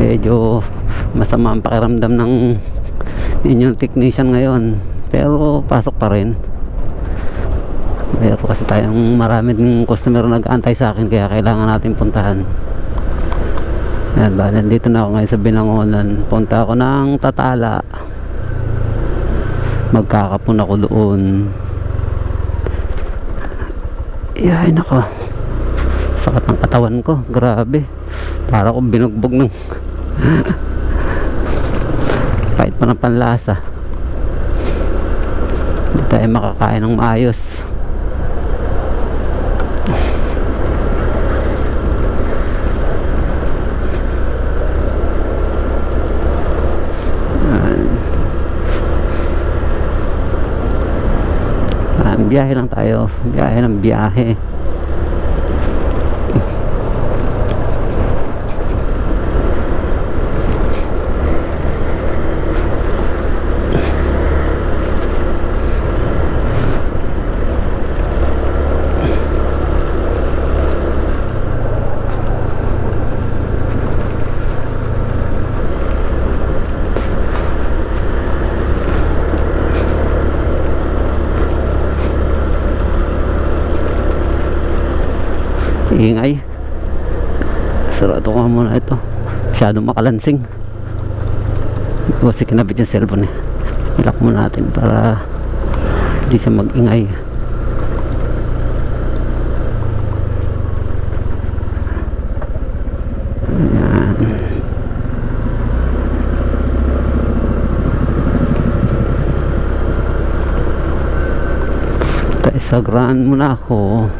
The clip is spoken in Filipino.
medyo masama ang pakiramdam ng inyong technician ngayon, pero pasok pa rin. Meron kasi tayong maraming customer nag-aantay sa akin, kaya kailangan natin puntahan. Yan ba, nandito na ako ngayon sa Binangonan. Punta ako ng Tatala, magkakapon ako doon. Ay nako, sakit ng katawan ko, grabe, para akong binugbog ng kahit pa ng panlasa. Hindi tayo makakain ng maayos. Biyahe lang tayo, biyahe ng biyahe. Ingay, sarado ko muna ito, masyadong makalansing kasi kinabit yung cellphone eh. Ilak muna natin para hindi siya mag-ingay. Ayan. Tayo sa Grand muna ako.